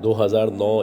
2009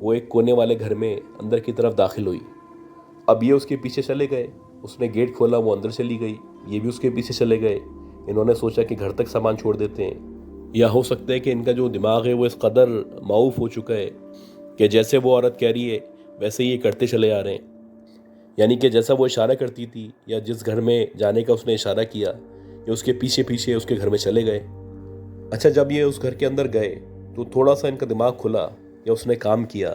وہ ایک کونے والے گھر میں اندر کی طرف داخل ہوئی۔ اب یہ اس کے پیچھے چلے گئے، اس نے گیٹ کھولا، وہ اندر چلی گئی، یہ بھی اس کے پیچھے چلے گئے۔ انہوں نے سوچا کہ گھر تک سامان چھوڑ دیتے ہیں، یا ہو سکتا ہے کہ ان کا جو دماغ ہے وہ اس قدر معوف ہو چکا ہے کہ جیسے وہ عورت کہہ رہی ہے ویسے ہی یہ کرتے چلے آ رہے ہیں، یعنی کہ جیسا وہ اشارہ کرتی تھی یا جس گھر میں جانے کا اس نے اشارہ کیا، یہ اس کے پیچھے پیچھے اس کے گھر میں چلے گئے۔ اچھا، جب یہ اس گھر کے اندر گئے تو تھوڑا سا ان کا دماغ کھلا یا اس نے کام کیا۔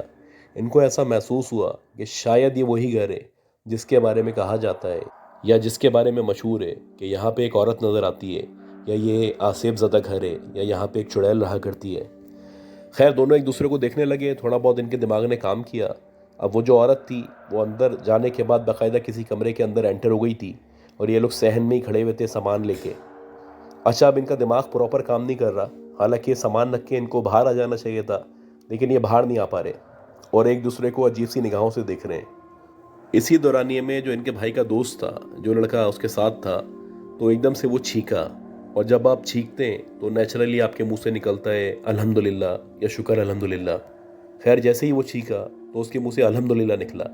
ان کو ایسا محسوس ہوا کہ شاید یہ وہی گھر ہے جس کے بارے میں کہا جاتا ہے یا جس کے بارے میں مشہور ہے کہ یہاں پہ ایک عورت نظر آتی ہے، یا یہ آصف زدہ گھر ہے، یا یہاں پہ ایک چڑیل رہا کرتی ہے۔ خیر، دونوں ایک دوسرے کو دیکھنے لگے، تھوڑا بہت ان کے دماغ نے کام کیا۔ اب وہ جو عورت تھی وہ اندر جانے کے بعد باقاعدہ کسی کمرے کے اندر انٹر ہو گئی تھی، اور یہ لوگ صحن میں ہی کھڑے ہوئے تھے سامان لے کے۔ اچھا، اب ان کا دماغ پراپر کام نہیں کر رہا، حالانکہ یہ سامان رکھ کے ان کو باہر آ جانا چاہیے تھا، لیکن یہ باہر نہیں آ پا رہے اور ایک دوسرے کو عجیب سی نگاہوں سے دیکھ رہے ہیں۔ اسی دورانیے میں جو ان کے بھائی کا دوست تھا، جو لڑکا اس کے ساتھ تھا، تو ایک دم سے وہ چھینکا، اور جب آپ چھینکتے ہیں تو نیچرلی آپ کے منہ سے نکلتا ہے الحمدللہ یا شکر الحمدللہ۔ خیر، جیسے ہی وہ چھینکا تو اس کے منہ سے الحمدللہ نکلا،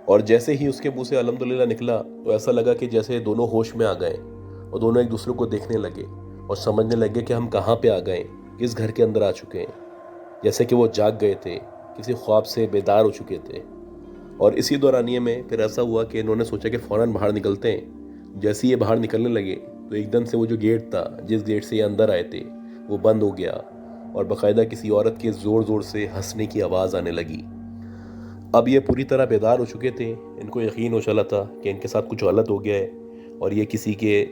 اور جیسے ہی اس کے منہ سے الحمدللہ نکلا تو ایسا لگا کہ جیسے دونوں ہوش میں آ گئے، اور دونوں ایک دوسرے کو دیکھنے لگے اور سمجھنے لگے کہ ہم کہاں پہ آ گئے، کس گھر کے اندر آ چکے ہیں، جیسے کہ وہ جاگ گئے تھے، کسی خواب سے بیدار ہو چکے تھے۔ اور اسی دورانیے میں پھر ایسا ہوا کہ انہوں نے سوچا کہ فوراً باہر نکلتے ہیں۔ جیسے یہ باہر نکلنے لگے تو ایک دم سے وہ جو گیٹ تھا جس گیٹ سے یہ اندر آئے تھے وہ بند ہو گیا، اور باقاعدہ کسی عورت کے زور زور سے ہنسنے کی آواز آنے لگی۔ اب یہ پوری طرح بیدار ہو چکے تھے، ان کو یقین ہو چلا تھا کہ ان کے ساتھ کچھ غلط ہو گیا ہے، اور یہ کسی کے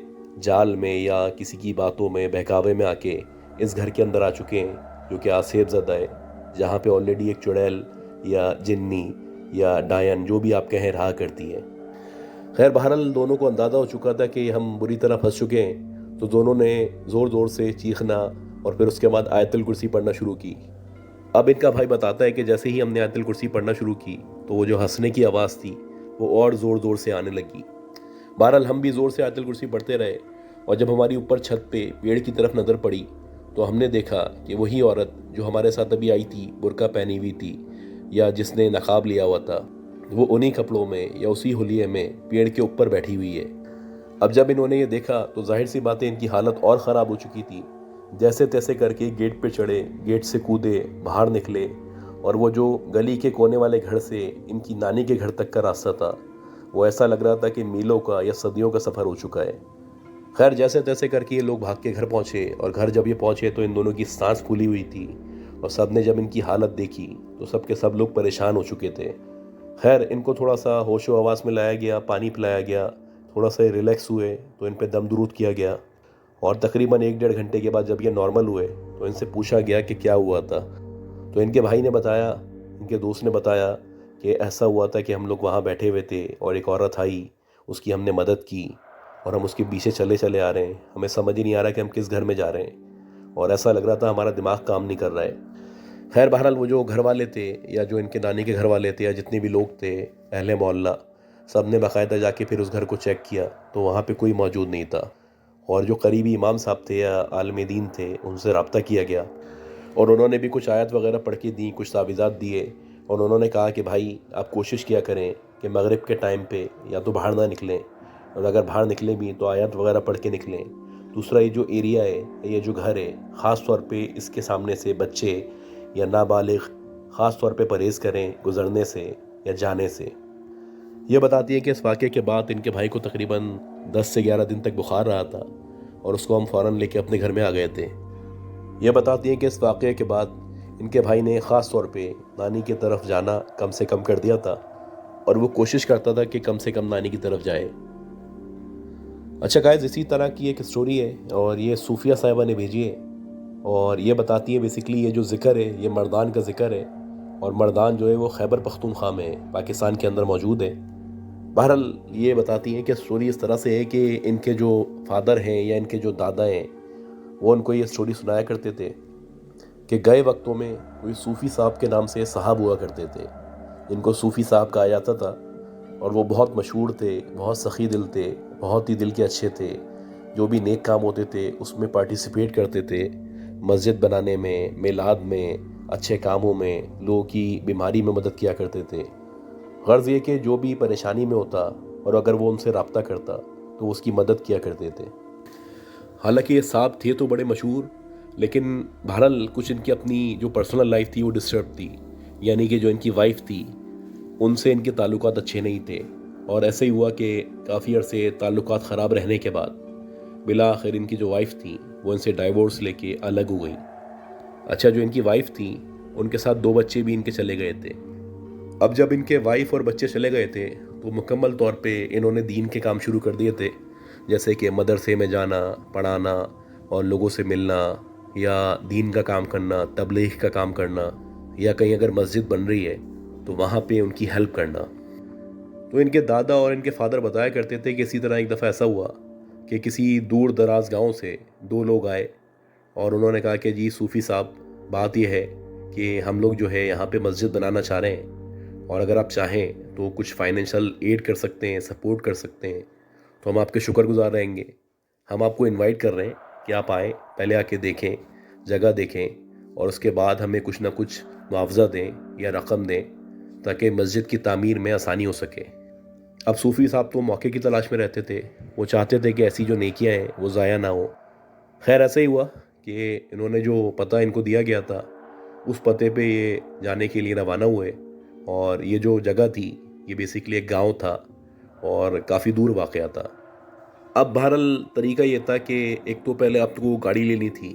جال میں یا کسی کی باتوں میں بہکاوے میں آ کے اس گھر کے اندر آ چکے ہیں جو کہ آصف زدہ ہے، جہاں پہ آلریڈی ایک چڑیل یا جنی یا ڈائن جو بھی آپ کہیں رہا کرتی ہے۔ خیر، بہرحال دونوں کو اندازہ ہو چکا تھا کہ ہم بری طرح پھنس چکے ہیں، تو دونوں نے زور زور سے چیخنا اور پھر اس کے بعد آیت الکرسی پڑھنا شروع کی۔ اب ان کا بھائی بتاتا ہے کہ جیسے ہی ہم نے آیت الکرسی پڑھنا شروع کی تو وہ جو ہنسنے کی آواز تھی وہ اور زور زور سے آنے لگی۔ بہرحال ہم بھی زور سے آیت الکرسی پڑھتے رہے، اور جب ہماری اوپر چھت پہ پیڑ کی طرف نظر پڑی تو ہم نے دیکھا کہ وہی عورت جو ہمارے ساتھ ابھی آئی تھی، برقع پہنی ہوئی تھی یا جس نے نقاب لیا ہوا تھا، وہ انہی کپڑوں میں یا اسی حلیے میں پیڑ کے اوپر بیٹھی ہوئی ہے۔ اب جب انہوں نے یہ دیکھا تو ظاہر سی بات ہے ان کی حالت اور خراب ہو چکی تھی۔ جیسے تیسے کر کے گیٹ پہ چڑھے، گیٹ سے کودے، باہر نکلے، اور وہ جو گلی کے کونے والے گھر سے ان کی نانی کے گھر تک کا راستہ تھا وہ ایسا لگ رہا تھا کہ میلوں کا یا صدیوں کا سفر ہو چکا ہے۔ خیر، جیسے تیسے کر کے یہ لوگ بھاگ کے گھر پہنچے، اور گھر جب یہ پہنچے تو ان دونوں کی سانس پھولی ہوئی تھی، اور سب نے جب ان کی حالت دیکھی تو سب کے سب لوگ پریشان ہو چکے تھے۔ خیر، ان کو تھوڑا سا ہوش و حواس میں لایا گیا، پانی پلایا گیا، تھوڑا سا ریلیکس ہوئے تو ان پہ دم درود کیا گیا، اور تقریباً 1-1.5 گھنٹے کے بعد جب یہ نارمل ہوئے تو ان سے پوچھا گیا کہ کیا ہوا تھا۔ تو ان کے بھائی نے بتایا، ان کے دوست نے بتایا کہ ایسا ہوا تھا کہ ہم لوگ وہاں بیٹھے ہوئے تھے اور ایک عورت آئی، اس کی ہم نے مدد کی، اور ہم اس کے پیچھے چلے چلے آ رہے ہیں، ہمیں سمجھ ہی نہیں آ رہا کہ ہم کس گھر میں جا رہے ہیں، اور ایسا لگ رہا تھا ہمارا دماغ کام نہیں کر رہا ہے۔ خیر، بہرحال وہ جو گھر والے تھے یا جو ان کے نانی کے گھر والے تھے یا جتنے بھی لوگ تھے اہل محلہ، سب نے باقاعدہ جا کے پھر اس گھر کو چیک کیا تو وہاں پہ کوئی موجود نہیں تھا، اور جو قریبی امام صاحب تھے یا عالم دین تھے ان سے رابطہ کیا گیا، اور انہوں نے بھی کچھ آیت وغیرہ پڑھ کے دیں، کچھ تعویذات دیے، اور انہوں نے کہا کہ بھائی آپ کوشش کیا کریں کہ مغرب کے ٹائم پہ یا تو باہر نہ نکلیں، اور اگر باہر نکلیں بھی تو آیات وغیرہ پڑھ کے نکلیں۔ دوسرا، یہ جو ایریا ہے، یہ جو گھر ہے، خاص طور پہ اس کے سامنے سے بچے یا نابالغ خاص طور پہ پرہیز کریں گزرنے سے یا جانے سے۔ یہ بتاتی ہے کہ اس واقعے کے بعد ان کے بھائی کو تقریباً 10 سے 11 دن تک بخار رہا تھا، اور اس کو ہم فوراً لے کے اپنے گھر میں آ گئے تھے۔ یہ بتاتی ہے کہ اس واقعے کے بعد ان کے بھائی نے خاص طور پہ نانی کی طرف جانا کم سے کم کر دیا تھا، اور وہ کوشش کرتا تھا کہ کم سے کم نانی کی طرف جائے۔ اچھا گائز، اسی طرح کی ایک سٹوری ہے، اور یہ صوفیہ صاحبہ نے بھیجی ہے، اور یہ بتاتی ہے بیسیکلی یہ جو ذکر ہے یہ مردان کا ذکر ہے، اور مردان جو ہے وہ خیبر پختونخوا میں پاکستان کے اندر موجود ہے۔ بہرحال یہ بتاتی ہیں کہ سٹوری اس طرح سے ہے کہ ان کے جو فادر ہیں یا ان کے جو دادا ہیں وہ ان کو یہ سٹوری سنایا کرتے تھے کہ گئے وقتوں میں کوئی صوفی صاحب کے نام سے صاحب ہوا کرتے تھے، جن کو صوفی صاحب کہا جاتا تھا، اور وہ بہت مشہور تھے، بہت سخی دل تھے، بہت ہی دل کے اچھے تھے، جو بھی نیک کام ہوتے تھے اس میں پارٹیسپیٹ کرتے تھے، مسجد بنانے میں، میلاد میں، اچھے کاموں میں، لوگوں کی بیماری میں مدد کیا کرتے تھے۔ غرض یہ کہ جو بھی پریشانی میں ہوتا اور اگر وہ ان سے رابطہ کرتا تو اس کی مدد کیا کرتے تھے۔ حالانکہ یہ صاحب تھے تو بڑے مشہور، لیکن بہرحال کچھ ان کی اپنی جو پرسنل لائف تھی وہ ڈسٹرب تھی، یعنی کہ جو ان کی وائف تھی ان سے ان کے تعلقات اچھے نہیں تھے، اور ایسے ہی ہوا کہ کافی عرصے تعلقات خراب رہنے کے بعد بالآخر ان کی جو وائف تھی وہ ان سے ڈائیورس لے کے الگ ہو گئی۔ اچھا، جو ان کی وائف تھی ان کے ساتھ 2 بچے بھی ان کے چلے گئے تھے۔ اب جب ان کے وائف اور بچے چلے گئے تھے تو مکمل طور پہ انہوں نے دین کے کام شروع کر دیے تھے، جیسے کہ مدرسے میں جانا، پڑھانا اور لوگوں سے ملنا، یا دین کا کام کرنا، تبلیغ کا کام کرنا، یا کہیں اگر مسجد بن رہی ہے تو وہاں پہ ان کی ہیلپ کرنا۔ تو ان کے دادا اور ان کے فادر بتایا کرتے تھے کہ اسی طرح ایک دفعہ ایسا ہوا کہ کسی دور دراز گاؤں سے 2 لوگ آئے اور انہوں نے کہا کہ جی صوفی صاحب، بات یہ ہے کہ ہم لوگ جو ہے یہاں پہ مسجد بنانا چاہ رہے ہیں، اور اگر آپ چاہیں تو کچھ فائنینشیل ایڈ کر سکتے ہیں، سپورٹ کر سکتے ہیں، تو ہم آپ کے شکر گزار رہیں گے۔ ہم آپ کو انوائٹ کر رہے ہیں کہ آپ آئیں، پہلے آ کے دیکھیں، جگہ دیکھیں، اور اس کے بعد ہمیں کچھ نہ کچھ معاوضہ دیں یا رقم دیں تاکہ مسجد کی تعمیر میں آسانی ہو سکے۔ اب صوفی صاحب تو موقع کی تلاش میں رہتے تھے، وہ چاہتے تھے کہ ایسی جو نیکیاں ہیں وہ ضائع نہ ہوں۔ خیر ایسا ہی ہوا کہ انہوں نے جو پتہ ان کو دیا گیا تھا اس پتے پہ یہ جانے کے لیے روانہ ہوئے، اور یہ جو جگہ تھی یہ بیسیکلی ایک گاؤں تھا اور کافی دور واقع تھا۔ اب بہرحال طریقہ یہ تھا کہ ایک تو پہلے آپ کو گاڑی لینی تھی،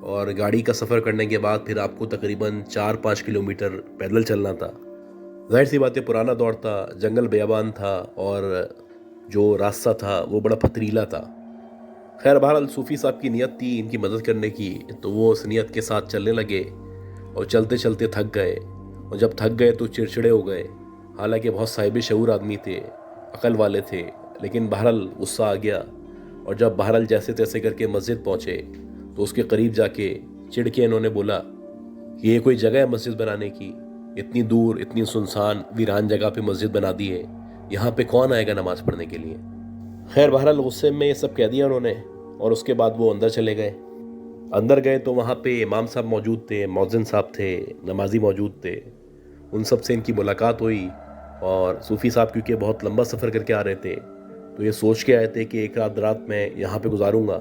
اور گاڑی کا سفر کرنے کے بعد پھر آپ کو تقریباً 4-5 کلومیٹر پیدل چلنا تھا۔ ظاہر سی بات ہے، پرانا دور تھا، جنگل بیابان تھا، اور جو راستہ تھا وہ بڑا پتھریلا تھا۔ خیر بہرحال صوفی صاحب کی نیت تھی ان کی مدد کرنے کی، تو وہ اس نیت کے ساتھ چلنے لگے، اور چلتے چلتے تھک گئے، اور جب تھک گئے تو چڑچڑے ہو گئے۔ حالانکہ بہت صاحب شعور آدمی تھے، عقل والے تھے، لیکن بہرحال غصہ آ گیا، اور جب بہرحال جیسے تیسے کر کے مسجد پہنچے تو اس کے قریب جا کے چڑ کے انہوں نے بولا کہ یہ کوئی جگہ ہے مسجد بنانے کی؟ اتنی دور، اتنی سنسان ویران جگہ پہ مسجد بنا دی ہے، یہاں پہ کون آئے گا نماز پڑھنے کے لیے؟ خیر بہرحال غصے میں یہ سب کہہ دیا انہوں نے، اور اس کے بعد وہ اندر چلے گئے۔ اندر گئے تو وہاں پہ امام صاحب موجود تھے، مؤذن صاحب تھے، نمازی موجود تھے۔ ان سب سے ان کی ملاقات ہوئی، اور صوفی صاحب کیونکہ بہت لمبا سفر کر کے آ رہے تھے تو یہ سوچ کے آئے تھے کہ ایک رات میں یہاں پہ گزاروں گا۔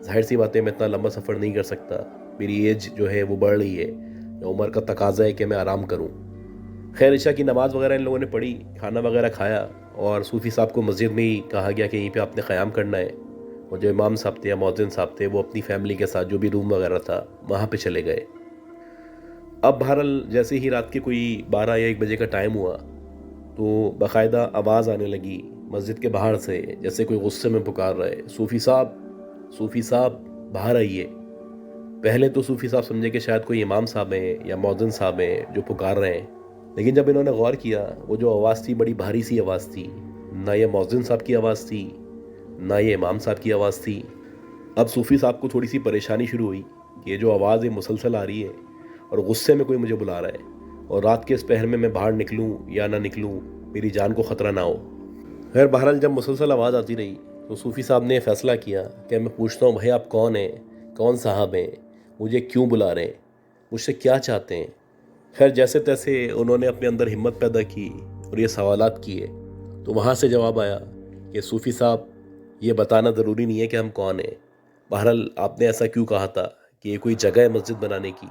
ظاہر سی بات ہے میں اتنا لمبا سفر نہیں کر سکتا، میری ایج جو ہے وہ بڑھ رہی ہے، عمر کا تقاضا ہے کہ میں آرام کروں۔ خیر عشاء کی نماز وغیرہ ان لوگوں نے پڑھی، کھانا وغیرہ کھایا، اور صوفی صاحب کو مسجد میں ہی کہا گیا کہ یہیں پہ آپ نے قیام کرنا ہے، اور جو امام صاحب تھے یا مؤذن صاحب تھے وہ اپنی فیملی کے ساتھ جو بھی روم وغیرہ تھا وہاں پہ چلے گئے۔ اب بہرحال جیسے ہی رات کے کوئی 12 یا 1 بجے کا ٹائم ہوا تو باقاعدہ آواز آنے لگی مسجد کے باہر سے، جیسے کوئی غصے میں پکار رہا ہے، صوفی صاحب، صوفی صاحب باہر آئیے۔ پہلے تو صوفی صاحب سمجھے کہ شاید کوئی امام صاحب ہیں یا مؤذن صاحب ہیں جو پکار رہے ہیں، لیکن جب انہوں نے غور کیا وہ جو آواز تھی بڑی بھاری سی آواز تھی، نہ یہ مؤذن صاحب کی آواز تھی نہ یہ امام صاحب کی آواز تھی۔ اب صوفی صاحب کو تھوڑی سی پریشانی شروع ہوئی کہ یہ جو آواز ہے مسلسل آ رہی ہے، اور غصے میں کوئی مجھے بلا رہا ہے، اور رات کے اس پہر میں باہر نکلوں یا نہ نکلوں، میری جان کو خطرہ نہ ہو۔ خیر بہرحال جب مسلسل آواز آتی رہی تو صوفی صاحب نے فیصلہ کیا کہ میں پوچھتا ہوں بھائی آپ کون ہیں، کون صاحب ہیں، مجھے کیوں بلا رہے ہیں، مجھ سے کیا چاہتے ہیں؟ خیر جیسے تیسے انہوں نے اپنے اندر ہمت پیدا کی اور یہ سوالات کیے، تو وہاں سے جواب آیا کہ صوفی صاحب یہ بتانا ضروری نہیں ہے کہ ہم کون ہیں، بہرحال آپ نے ایسا کیوں کہا تھا کہ یہ کوئی جگہ ہے مسجد بنانے کی؟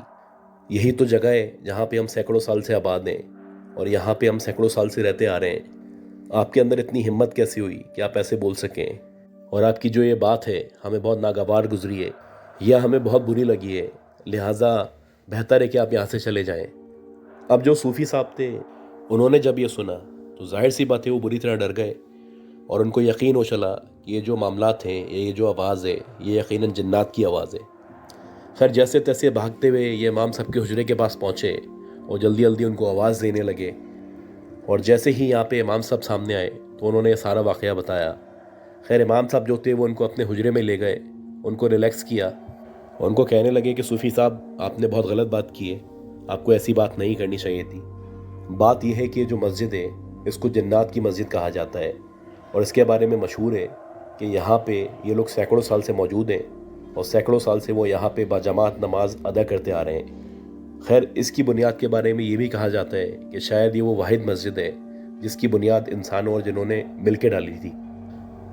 یہی تو جگہ ہے جہاں پہ ہم سینکڑوں سال سے آباد ہیں، اور یہاں پہ ہم سینکڑوں سال سے رہتے آ رہے ہیں۔ آپ کے اندر اتنی ہمت کیسے ہوئی کہ آپ ایسے بول سکیں؟ اور آپ کی جو یہ بات ہے ہمیں بہت ناگوار گزری ہے، یا ہمیں بہت بری لگی ہے، لہٰذا بہتر ہے کہ آپ یہاں سے چلے جائیں۔ اب جو صوفی صاحب تھے انہوں نے جب یہ سنا تو ظاہر سی بات ہے وہ بری طرح ڈر گئے، اور ان کو یقین ہو چلا کہ یہ جو معاملات ہیں، یہ جو آواز ہے، یہ یقیناً جنات کی آواز ہے۔ خیر جیسے تیسے بھاگتے ہوئے یہ امام صاحب کے حجرے کے پاس پہنچے اور جلدی جلدی ان کو آواز دینے لگے، اور جیسے ہی یہاں پہ امام صاحب سامنے آئے تو انہوں نے یہ سارا واقعہ بتایا۔ خیر امام صاحب جو تھے وہ ان کو اپنے حجرے میں لے گئے، ان کو ریلیکس کیا، اور ان کو کہنے لگے کہ صوفی صاحب آپ نے بہت غلط بات کی ہے، آپ کو ایسی بات نہیں کرنی چاہیے تھی۔ بات یہ ہے کہ جو مسجد ہے اس کو جنات کی مسجد کہا جاتا ہے، اور اس کے بارے میں مشہور ہے کہ یہاں پہ یہ لوگ سینکڑوں سال سے موجود ہیں، اور سینکڑوں سال سے وہ یہاں پہ باجماعت نماز ادا کرتے آ رہے ہیں۔ خیر اس کی بنیاد کے بارے میں یہ بھی کہا جاتا ہے کہ شاید یہ وہ واحد مسجد ہے جس کی بنیاد انسانوں اور جنہوں نے مل کے ڈالی تھی۔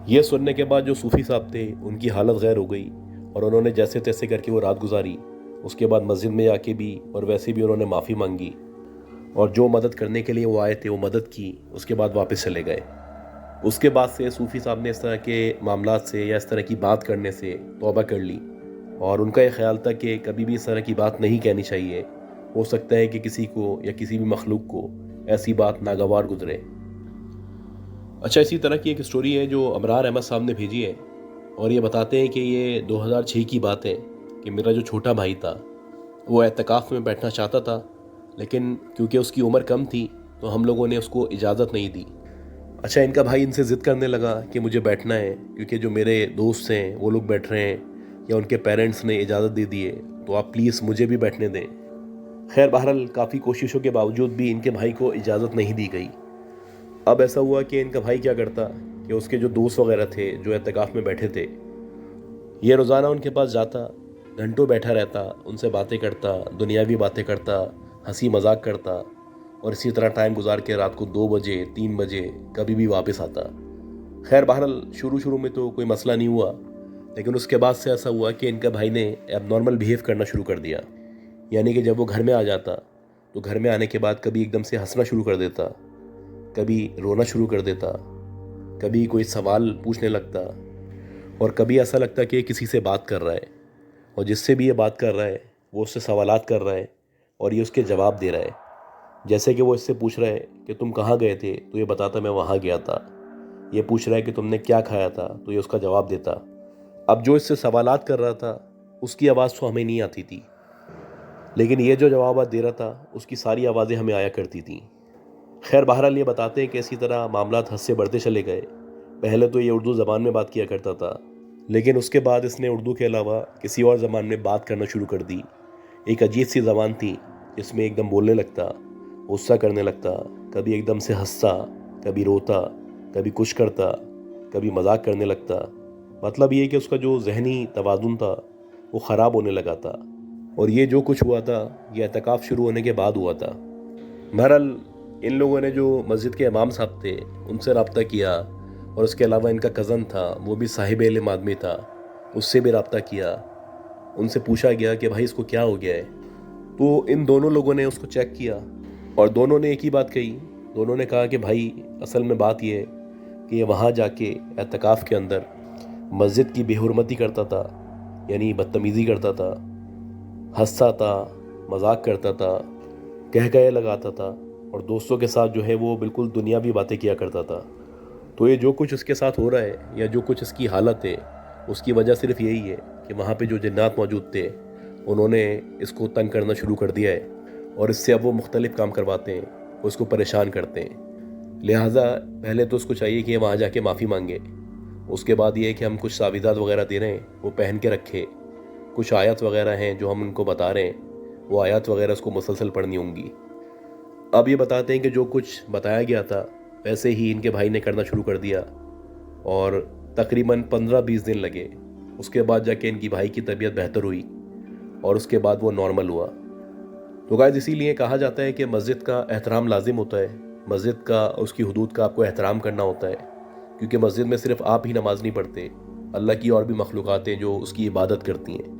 یہ سننے کے بعد جو صوفی صاحب تھے ان کی حالت غیر ہو گئی اور انہوں نے جیسے تیسے کر کے وہ رات گزاری۔ اس کے بعد مسجد میں آ کے بھی اور ویسے بھی انہوں نے معافی مانگی اور جو مدد کرنے کے لیے وہ آئے تھے وہ مدد کی، اس کے بعد واپس چلے گئے۔ اس کے بعد سے صوفی صاحب نے اس طرح کے معاملات سے یا اس طرح کی بات کرنے سے توبہ کر لی اور ان کا یہ خیال تھا کہ کبھی بھی اس طرح کی بات نہیں کہنی چاہیے، ہو سکتا ہے کہ کسی کو یا کسی بھی مخلوق کو ایسی بات ناگوار گزرے۔ اچھا، اسی طرح کی ایک سٹوری ہے جو ابرار احمد صاحب نے بھیجی ہے اور یہ بتاتے ہیں کہ یہ 2006 کی بات ہے کہ میرا جو چھوٹا بھائی تھا وہ اعتکاف میں بیٹھنا چاہتا تھا، لیکن کیونکہ اس کی عمر کم تھی تو ہم لوگوں نے اس کو اجازت نہیں دی۔ اچھا، ان کا بھائی ان سے ضد کرنے لگا کہ مجھے بیٹھنا ہے کیونکہ جو میرے دوست ہیں وہ لوگ بیٹھ رہے ہیں یا ان کے پیرنٹس نے اجازت دے دی ہے، تو آپ پلیز مجھے بھی بیٹھنے دیں۔ خیر بہرحال کافی کوششوں کے باوجود بھی ان کے بھائی کو اجازت نہیں دی گئی۔ اب ایسا ہوا کہ ان کا بھائی کیا کرتا کہ اس کے جو دوست وغیرہ تھے جو اعتکاف میں بیٹھے تھے، یہ روزانہ ان کے پاس جاتا، گھنٹوں بیٹھا رہتا، ان سے باتیں کرتا، دنیاوی باتیں کرتا، ہنسی مذاق کرتا اور اسی طرح ٹائم گزار کے رات کو 2 بجے 3 بجے کبھی بھی واپس آتا۔ خیر بہرحال شروع میں تو کوئی مسئلہ نہیں ہوا، لیکن اس کے بعد سے ایسا ہوا کہ ان کا بھائی نے اب نارمل بیہیو کرنا شروع کر دیا، یعنی کہ جب وہ گھر میں آ جاتا تو گھر میں آنے کے بعد کبھی ایک دم سے ہنسنا شروع کر دیتا، کبھی رونا شروع کر دیتا، کبھی کوئی سوال پوچھنے لگتا اور کبھی ایسا لگتا کہ یہ کسی سے بات کر رہا ہے اور جس سے بھی یہ بات کر رہا ہے وہ اس سے سوالات کر رہا ہے اور یہ اس کے جواب دے رہا ہے۔ جیسے کہ وہ اس سے پوچھ رہا ہے کہ تم کہاں گئے تھے تو یہ بتاتا میں وہاں گیا تھا۔ یہ پوچھ رہا ہے کہ تم نے کیا کھایا تھا تو یہ اس کا جواب دیتا۔ اب جو اس سے سوالات کر رہا تھا اس کی آواز تو ہمیں نہیں آتی تھی، لیکن یہ جو جوابات دے رہا تھا اس کی ساری آوازیں ہمیں آیا کرتی تھیں۔ خیر بہرحال یہ بتاتے ہیں کہ اسی طرح معاملات حد سے بڑھتے چلے گئے۔ پہلے تو یہ اردو زبان میں بات کیا کرتا تھا، لیکن اس کے بعد اس نے اردو کے علاوہ کسی اور زبان میں بات کرنا شروع کر دی۔ ایک عجیب سی زبان تھی جس میں ایک دم بولنے لگتا، غصہ کرنے لگتا، کبھی ایک دم سے ہنستا، کبھی روتا، کبھی کچھ کرتا، کبھی مذاق کرنے لگتا۔ مطلب یہ کہ اس کا جو ذہنی توازن تھا وہ خراب ہونے لگا تھا، اور یہ جو کچھ ہوا تھا یہ اعتکاف شروع ہونے کے بعد ہوا تھا۔ بہرحال ان لوگوں نے جو مسجد کے امام صاحب تھے ان سے رابطہ کیا، اور اس کے علاوہ ان کا کزن تھا وہ بھی صاحب علم آدمی تھا، اس سے بھی رابطہ کیا۔ ان سے پوچھا گیا کہ بھائی اس کو کیا ہو گیا ہے، تو ان دونوں لوگوں نے اس کو چیک کیا اور دونوں نے ایک ہی بات کہی۔ دونوں نے کہا کہ بھائی اصل میں بات یہ ہے کہ یہ وہاں جا کے اعتکاف کے اندر مسجد کی بے حرمتی کرتا تھا، یعنی بدتمیزی کرتا تھا، ہنستا تھا، مذاق کرتا تھا، کہکہے لگاتا تھا، اور دوستوں کے ساتھ جو ہے وہ بالکل دنیاوی باتیں کیا کرتا تھا۔ تو یہ جو کچھ اس کے ساتھ ہو رہا ہے یا جو کچھ اس کی حالت ہے اس کی وجہ صرف یہی ہے کہ وہاں پہ جو جنات موجود تھے انہوں نے اس کو تنگ کرنا شروع کر دیا ہے، اور اس سے اب وہ مختلف کام کرواتے ہیں، وہ اس کو پریشان کرتے ہیں۔ لہٰذا پہلے تو اس کو چاہیے کہ وہاں جا کے معافی مانگے، اس کے بعد یہ ہے کہ ہم کچھ تعویذات وغیرہ دے رہے ہیں وہ پہن کے رکھے، کچھ آیات وغیرہ ہیں جو ہم ان کو بتا رہے ہیں وہ آیات وغیرہ اس کو مسلسل پڑھنی ہوں گی۔ اب یہ بتاتے ہیں کہ جو کچھ بتایا گیا تھا ویسے ہی ان کے بھائی نے کرنا شروع کر دیا، اور تقریباً 15-20 دن لگے۔ اس کے بعد جا کے ان کی بھائی کی طبیعت بہتر ہوئی اور اس کے بعد وہ نارمل ہوا۔ تو گائز اسی لیے کہا جاتا ہے کہ مسجد کا احترام لازم ہوتا ہے، مسجد کا اور اس کی حدود کا آپ کو احترام کرنا ہوتا ہے، کیونکہ مسجد میں صرف آپ ہی نماز نہیں پڑھتے، اللہ کی اور بھی مخلوقات ہیں جو اس کی عبادت کرتی ہیں۔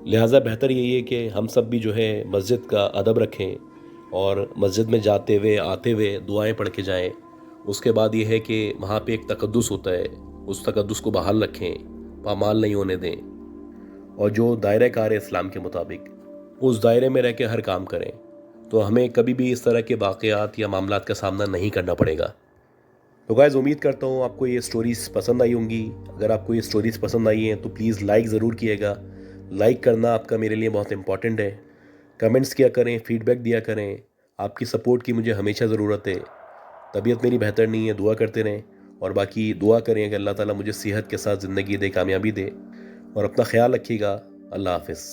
لہٰذا بہتر یہی ہے کہ ہم سب بھی جو ہے مسجد کا ادب رکھیں اور مسجد میں جاتے ہوئے آتے ہوئے دعائیں پڑھ کے جائیں۔ اس کے بعد یہ ہے کہ وہاں پہ ایک تقدس ہوتا ہے، اس تقدس کو بحال رکھیں، پامال نہیں ہونے دیں، اور جو دائرہ کار ہے اسلام کے مطابق اس دائرے میں رہ کے ہر کام کریں، تو ہمیں کبھی بھی اس طرح کے واقعات یا معاملات کا سامنا نہیں کرنا پڑے گا۔ تو گائز امید کرتا ہوں آپ کو یہ سٹوریز پسند آئی ہوں گی۔ اگر آپ کو یہ سٹوریز پسند آئی ہیں تو پلیز لائک ضرور کیے گا، لائک کرنا آپ کا میرے لیے بہت امپورٹنٹ ہے۔ کمنٹس کیا کریں، فیڈ بیک دیا کریں، آپ کی سپورٹ کی مجھے ہمیشہ ضرورت ہے۔ طبیعت میری بہتر نہیں ہے، دعا کرتے رہیں، اور باقی دعا کریں کہ اللہ تعالیٰ مجھے صحت کے ساتھ زندگی دے، کامیابی دے، اور اپنا خیال رکھیے گا۔ اللہ حافظ۔